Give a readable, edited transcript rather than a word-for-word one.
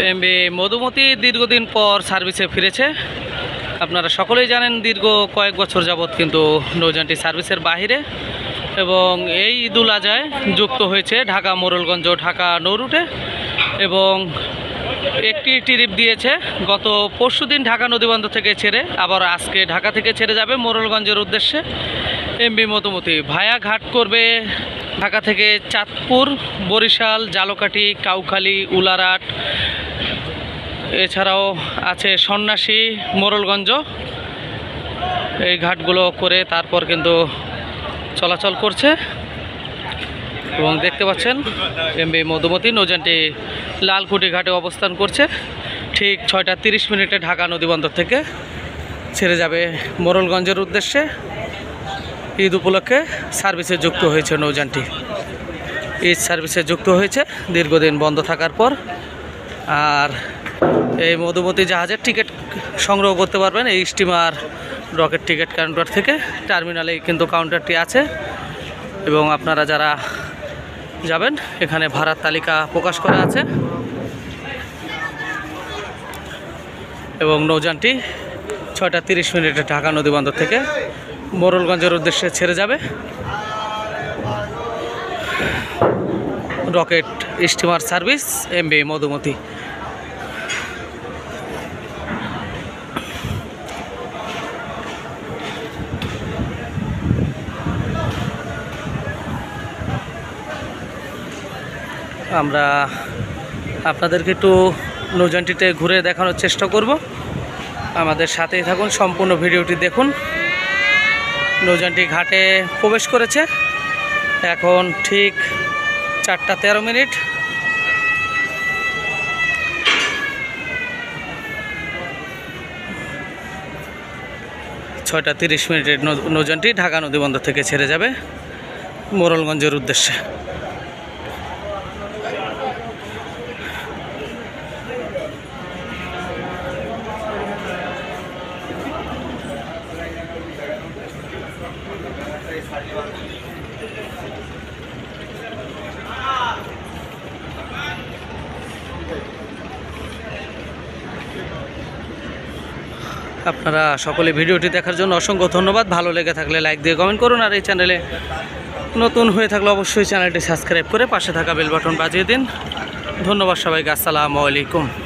MB Madhumati দীর্ঘদিন পর সার্ভিসে ফিরেছে। আপনারা সকলেই জানেন দীর্ঘ কয়েক বছর যাবৎ কিন্তু নৌযানটি সার্ভিসের বাহিরে, এবং এই ঈদুল আজহায় যুক্ত হয়েছে ঢাকা মোরেলগঞ্জ ঢাকা নৌরুটে, এবং একটি ট্রিপ দিয়েছে গত পরশুদিন ঢাকা নদীবন্দর থেকে ছেড়ে, আবার আজকে ঢাকা থেকে ছেড়ে যাবে মোরেলগঞ্জের উদ্দেশ্যে। এমবি মধুমতি ভায়া ঘাট করবে ঢাকা থেকে চাঁদপুর, বরিশাল, জালকাঠি, কাউখালী, উলারাট, এছাড়াও আছে সন্ন্যাসী, মোরেলগঞ্জ। এই ঘাটগুলো করে তারপর কিন্তু চলাচল করছে, এবং দেখতে পাচ্ছেন এমবি মধুমতি নৌযানটি লালকুটি ঘাটে অবস্থান করছে। ঠিক 6টা 30 মিনিটে ঢাকা নদীবন্দর থেকে ছেড়ে যাবে মোরেলগঞ্জের উদ্দেশ্যে। ঈদ উপলক্ষে সার্ভিসে যুক্ত হয়েছে নৌযানটি, ঈদ সার্ভিসে যুক্ত হয়েছে দীর্ঘদিন বন্ধ থাকার পর। আর এই মধুমতি জাহাজের টিকিট সংগ্রহ করতে পারবেন এই স্টিমার রকেট টিকিট কাউন্টার থেকে। টার্মিনালেই কিন্তু কাউন্টারটি আছে, এবং আপনারা যারা যাবেন এখানে ভাড়ার তালিকা প্রকাশ করা আছে, এবং নৌযানটি 6টা 30 মিনিটে ঢাকা নদীবন্দর থেকে মোরেলগঞ্জের উদ্দেশ্যে ছেড়ে যাবে। Rocket steamer service MB Madhumati. আমরা আপনাদেরকে একটু নৌযানটিতে ঘুরে দেখানোর চেষ্টা করব, আমাদের সাথেই থাকুন, সম্পূর্ণ ভিডিওটি দেখুন। নৌযানটি ঘাটে প্রবেশ করেছে, এখন ঠিক 4টা 13 মিনিট। ছয়টা 30 মিনিটের নৌযানটি ঢাকা নদীবন্দর থেকে ছেড়ে যাবে মোরেলগঞ্জের উদ্দেশ্যে। আপনারা সকলে ভিডিওটি দেখার জন্য অসংখ্য ধন্যবাদ। ভালো লেগে থাকলে লাইক দিয়ে কমেন্ট করুন, আর এই চ্যানেলে নতুন হয়ে থাকলে অবশ্যই চ্যানেলটি সাবস্ক্রাইব করে পাশে থাকা বেল বাটন বাজিয়ে দিন। ধন্যবাদ সবাইকে। আসসালামু আলাইকুম।